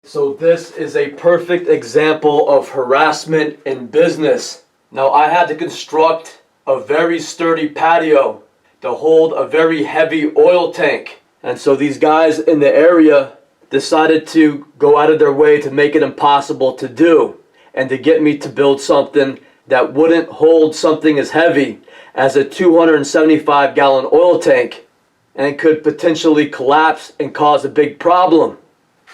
So this is a perfect example of harassment in business. Now I had to construct a very sturdy patio to hold a very heavy oil tank. And so these guys in the area decided to go out of their way to make it impossible to do and to get me to build something that wouldn't hold something as heavy as a 275-gallon oil tank and could potentially collapse and cause a big problem.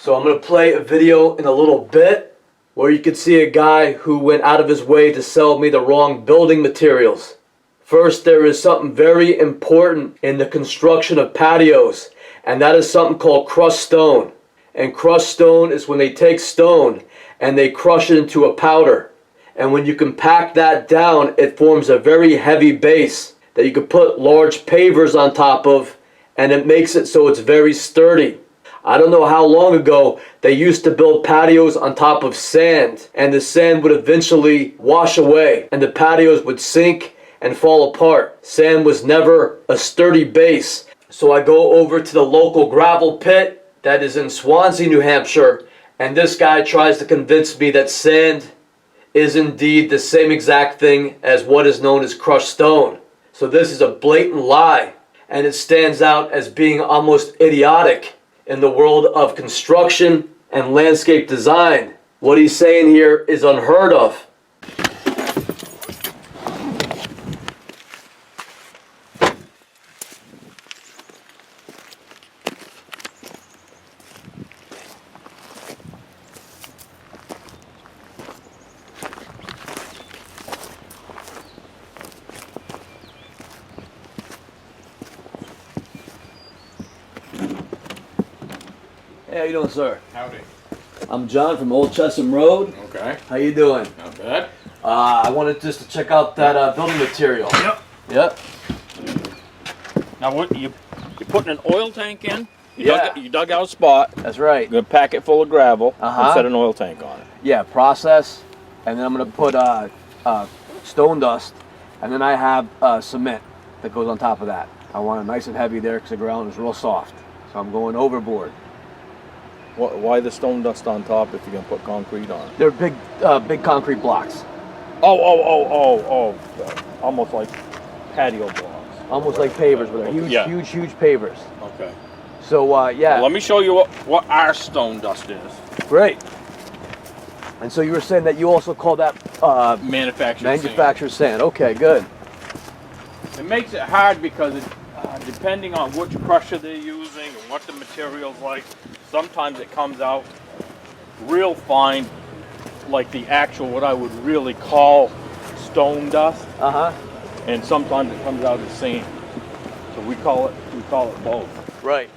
So I'm going to play a video in a little bit where you can see a guy who went out of his way to sell me the wrong building materials. First, there is something very important in the construction of patios, and that is something called crushed stone. And crushed stone is when they take stone and they crush it into a powder. And when you compact that down, it forms a very heavy base that you can put large pavers on top of, and it makes it so it's very sturdy. I don't know how long ago they used to build patios on top of sand, and the sand would eventually wash away and the patios would sink and fall apart. Sand was never a sturdy base. So I go over to the local gravel pit that is in Swansea, New Hampshire, and this guy tries to convince me that sand is indeed the same exact thing as what is known as crushed stone. So this is a blatant lie, and it stands out as being almost idiotic in the world of construction and landscape design. What he's saying here is unheard of. Hey, how you doing, sir? Howdy. I'm John from Old Chesham Road. Okay. How you doing? Not bad. I wanted just to check out that building material. Yep. Yep. Now what you putting an oil tank in? Yeah. You dug out a spot. That's right. You're gonna pack it full of gravel Uh-huh. and set an oil tank on it. Yeah, process, and then I'm gonna put stone dust, and then I have cement that goes on top of that. I want it nice and heavy there because the ground is real soft. So I'm going overboard. Why the stone dust on top if you're gonna put concrete on it? They're big concrete blocks. Oh. Almost like patio blocks. Almost like pavers, but they're huge, Yeah. huge pavers. Okay. So yeah. Well, let me show you what our stone dust is. Great. And so you were saying that you also call that Manufactured sand. Okay, good. It makes it hard because depending on which crusher they're using and what the material's like, sometimes it comes out real fine, like the actual, what I would really call stone dust, and sometimes it comes out as sand. So we call it both. Right.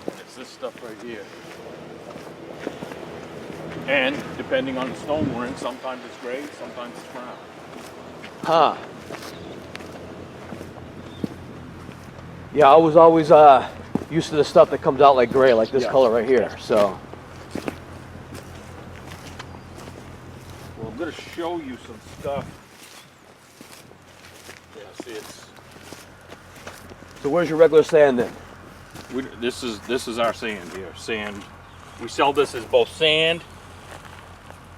It's this stuff right here. And depending on the stone we're in, sometimes it's gray, sometimes it's brown. Huh. Yeah, I was always used to the stuff that comes out like gray, like this color right here. So. Well, I'm going to show you some stuff. Yeah, see, it's. So where's your regular sand then? This is our sand here. Sand. We sell this as both sand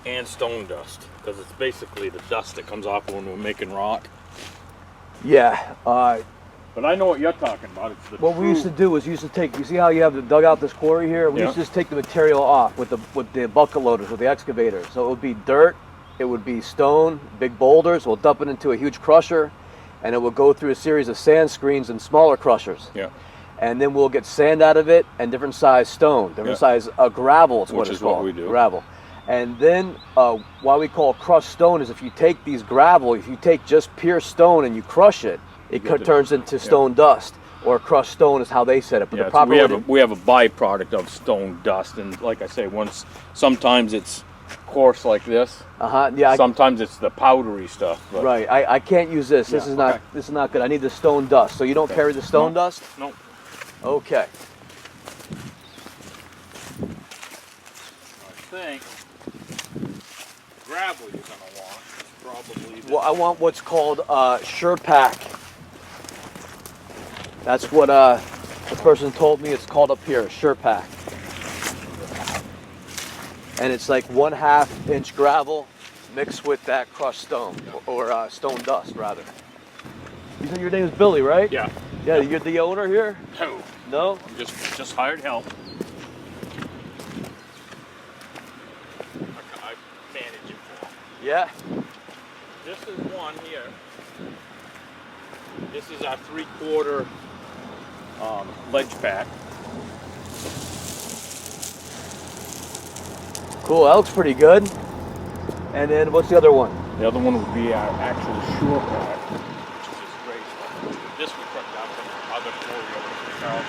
and stone dust because it's basically the dust that comes off when we're making rock. Yeah. But I know what you're talking about. It's the What we used to do is you see how you have to dug out this quarry here? We used to just take the material off with the bucket loaders, with the excavators. So it would be dirt, it would be stone, big boulders. We'll dump it into a huge crusher, and it will go through a series of sand screens and smaller crushers. Yeah. And then we'll get sand out of it and different size stone, different size gravel is what it's called. Which is what we do. Gravel. And then what we call crushed stone is if you take these gravel, if you take just pure stone and you crush it, it turns into stone dust, or crushed stone is how they said it. But the proper we have a byproduct of stone dust, and like I say, sometimes it's coarse like this. Yeah. Sometimes it's the powdery stuff. But Right. I can't use this. This is not. This is not good. I need the stone dust. So you don't carry the stone dust? No. Okay. I think gravel you're gonna want is probably. Well, I want what's called SurePack. That's what the person told me it's called up here, SurePack. and it's like 1/2 inch gravel mixed with that crushed stone, or stone dust rather. You said your name is Billy, right? Yeah. Yeah, you're the owner here? No. No? I'm just hired help. I manage it for 'em. Yeah. This is one here. This is our 3/4 ledge pack. Cool, that looks pretty good. And then what's the other one? The other one would be our actual Sure pack, which is this gray stuff. This we took down from the other quarry over at Charles.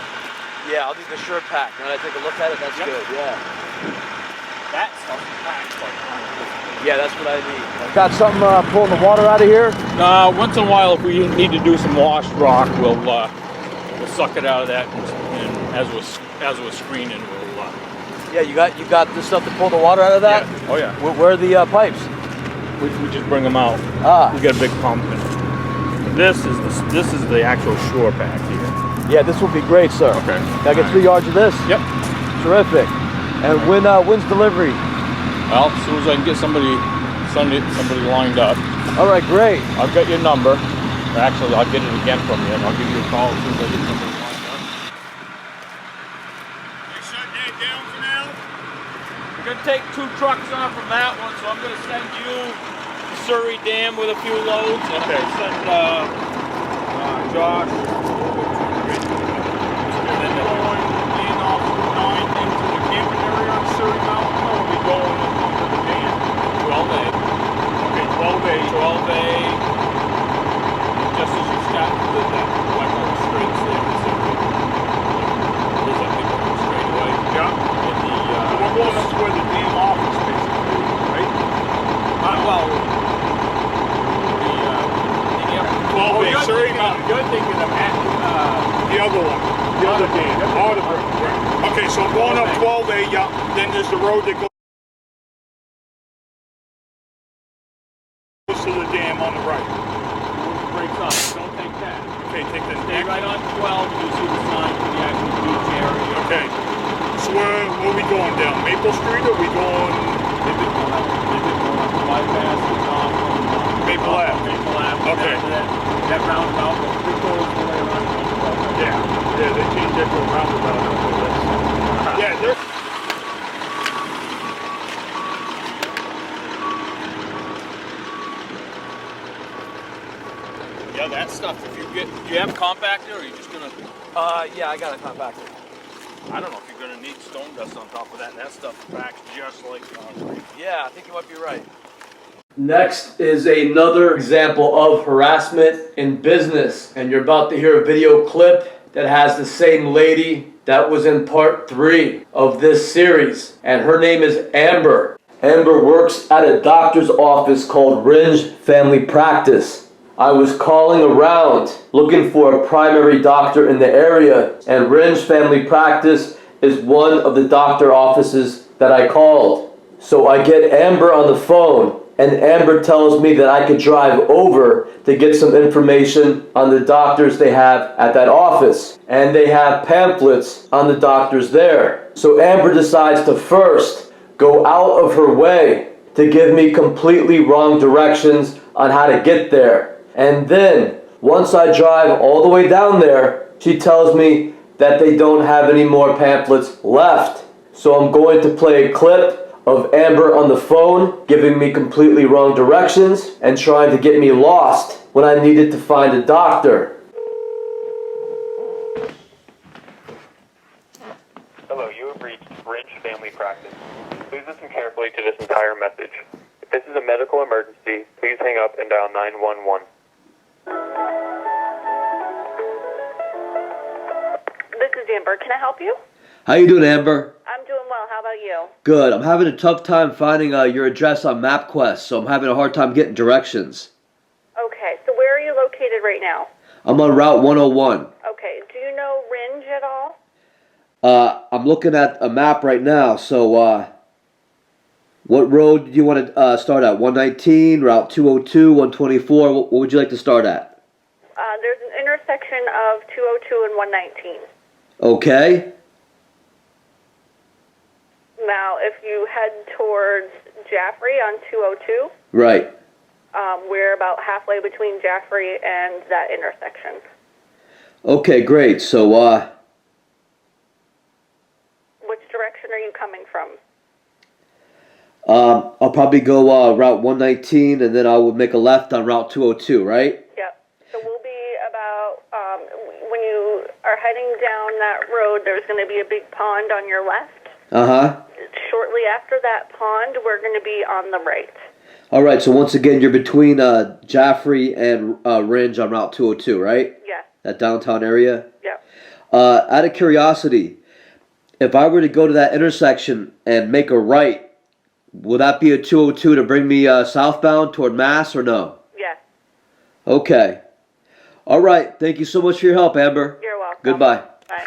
Yeah, I'll do the Sure pack. Now that I take a look at it, that's Yep. good, yeah. That stuff is packed like Yeah, that's what I need. Got something pulling the water out of here? once in a while, if we need to do some washed rock, we'll suck it out of that, and as we're screening, we'll. Yeah, you got this stuff to pull the water out of that? Yeah. Oh yeah. Where are the pipes? We just bring them out. Ah. We got a big pump, and this is the actual Sure pack here. Yeah, this will be great, sir. Okay. Can I get 3 yards of this? Yep. Terrific. And when's delivery? Well, as soon as I can get somebody lined up. All right, great. I've got your number. Actually, I'll get it again from you, and I'll give you a call as soon as I get somebody lined up. You shut that down for now? We're gonna take 2 trucks on from that one, so I'm gonna send you to Surrey Dam with a few loads. Okay. Send Josh. And then going in off Route 9 into the camping area on Surrey Mountain, or are we going into the dam? 12A. Okay, 12A. 12A. Just as you start to that white road straight there, there's a big road straight away. Yeah. And so we're going up to where the dam office basically, right? Well, the 12A, Surrey Mountain. You're thinking of the other one. The other dam. Right. Okay, so I'm going up 12A, yeah. Then there's the road that goes to the dam on the right. Breaks up. Don't take that. Okay, take the Stay right on 12. You see the sign for the actual beach area. Okay. So where are we going down? Maple Street, or are we going? They've been going up the bypass and off Maple Ave. Maple Ave. Okay. That roundabout goes 3/4 the way around. Yeah. Yeah, they changed that to a roundabout. Yeah, they're. Yeah, that stuff. If you get, do you have a compactor, or are you just gonna? Yeah, I got a compactor. I don't know if you're gonna need stone dust on top of that. And that stuff packs just like concrete. Yeah, I think you might be right. Next is another example of harassment in business, and you're about to hear a video clip that has the same lady that was in part 3 of this series, and her name is Amber. Amber works at a doctor's office called Ringe Family Practice. I was calling around looking for a primary doctor in the area, and Ringe Family Practice is one of the doctor offices that I called. So I get Amber on the phone, and Amber tells me that I could drive over to get some information on the doctors they have at that office. And they have pamphlets on the doctors there. So Amber decides to first go out of her way to give me completely wrong directions on how to get there. And then, once I drive all the way down there, she tells me that they don't have any more pamphlets left. So I'm going to play a clip of Amber on the phone giving me completely wrong directions and trying to get me lost when I needed to find a doctor. Hello, you have reached Ringe Family Practice. Please listen carefully to this entire message. If this is a medical emergency, please hang up and dial 911. This is Amber. Can I help you? How you doing, Amber? I'm doing well. How about you? Good. I'm having a tough time finding your address on MapQuest, so I'm having a hard time getting directions. Okay. So where are you located right now? I'm on Route 101. Okay. Do you know Ringe at all? I'm looking at a map right now, so what road do you want to start at? 119, Route 202, 124? What would you like to start at? There's an intersection of 202 and 119. Okay. Now, Now, if you head towards Jaffrey on 202, Right. we're about halfway between Jaffrey and that intersection. Okay, great. So, Which direction are you coming from? I'll probably go Route 119, and then I will make a left on Route 202, right? Yep. So we'll be about, when you are heading down that road, there's going to be a big pond on your left. Uh-huh. Shortly after that pond, we're going to be on the right. All right, so once again, you're between Jaffrey and Ringe on Route 202, right? Yes. That downtown area? Yep. Out of curiosity, if I were to go to that intersection and make a right, will that be a 202 to bring me southbound toward Mass or no? Yes. Okay. All right. Thank you so much for your help, Amber. You're welcome. Goodbye. Bye.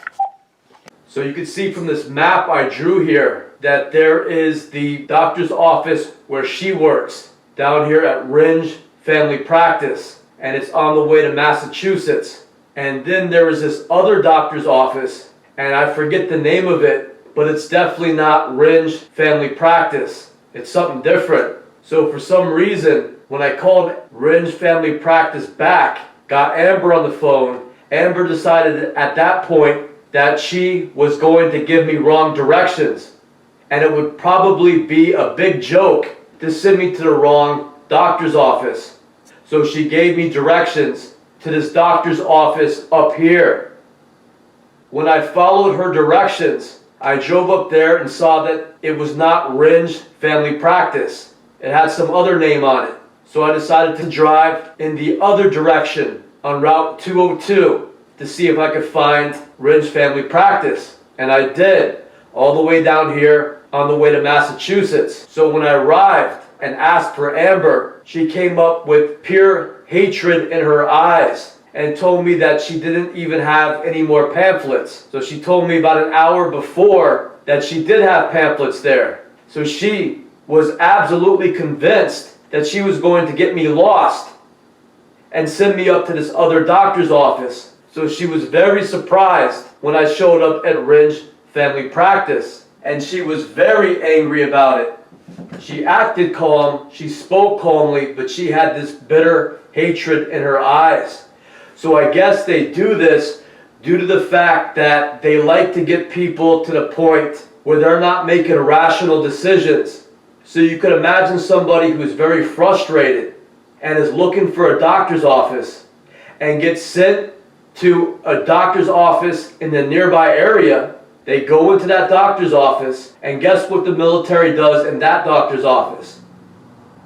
So you can see from this map I drew here that there is the doctor's office where she works down here at Ringe Family Practice, and it's on the way to Massachusetts. And then there is this other doctor's office, and I forget the name of it, but it's definitely not Ringe Family Practice. It's something different. So for some reason, when I called Ringe Family Practice back, got Amber on the phone, Amber decided at that point that she was going to give me wrong directions. And it would probably be a big joke to send me to the wrong doctor's office. So she gave me directions to this doctor's office up here. When I followed her directions, I drove up there and saw that it was not Ringe Family Practice. It had some other name on it. So I decided to drive in the other direction on Route 202 to see if I could find Ringe Family Practice. And I did, all the way down here on the way to Massachusetts. So when I arrived and asked for Amber, she came up with pure hatred in her eyes and told me that she didn't even have any more pamphlets. So she told me about an hour before that she did have pamphlets there. So she was absolutely convinced that she was going to get me lost and send me up to this other doctor's office. So she was very surprised when I showed up at Ringe Family Practice. And she was very angry about it. She acted calm, she spoke calmly, but she had this bitter hatred in her eyes. So I guess they do this due to the fact that they like to get people to the point where they're not making rational decisions. So you could imagine somebody who's very frustrated and is looking for a doctor's office and gets sent to a doctor's office in the nearby area. They go into that doctor's office, and guess what the military does in that doctor's office?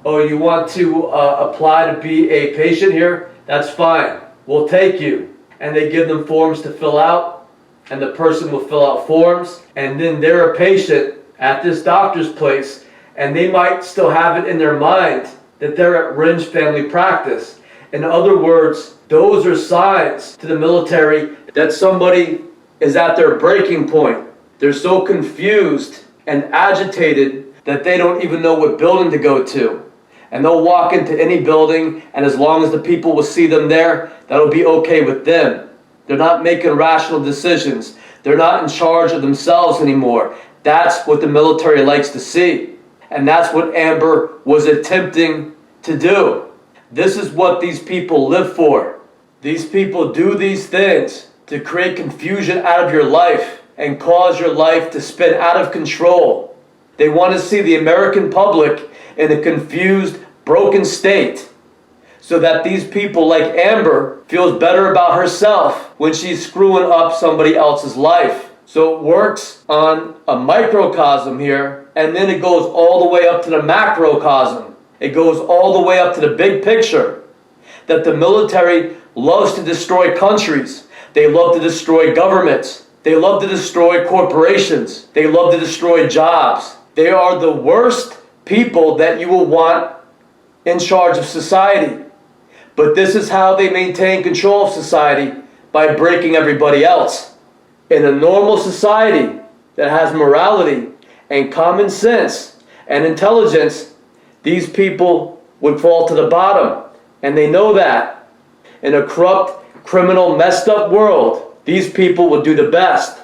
Oh, you want to apply to be a patient here? That's fine. We'll take you. And they give them forms to fill out, and the person will fill out forms, and then they're a patient at this doctor's place, and they might still have it in their mind that they're at Ringe Family Practice. In other words, those are signs to the military that somebody is at their breaking point. They're so confused and agitated that they don't even know what building to go to. And they'll walk into any building, and as long as the people will see them there, that'll be okay with them. They're not making rational decisions. They're not in charge of themselves anymore. That's what the military likes to see. And that's what Amber was attempting to do. This is what these people live for. These people do these things to create confusion out of your life and cause your life to spin out of control. They want to see the American public in a confused, broken state so that these people like Amber feels better about herself when she's screwing up somebody else's life. So it works on a microcosm here, and then it goes all the way up to the macrocosm. It goes all the way up to the big picture that the military loves to destroy countries. They love to destroy governments. They love to destroy corporations. They love to destroy jobs. They are the worst people that you will want in charge of society. But this is how they maintain control of society, by breaking everybody else. In a normal society that has morality and common sense and intelligence, these people would fall to the bottom. And they know that. In a corrupt, criminal, messed up world, these people would do the best.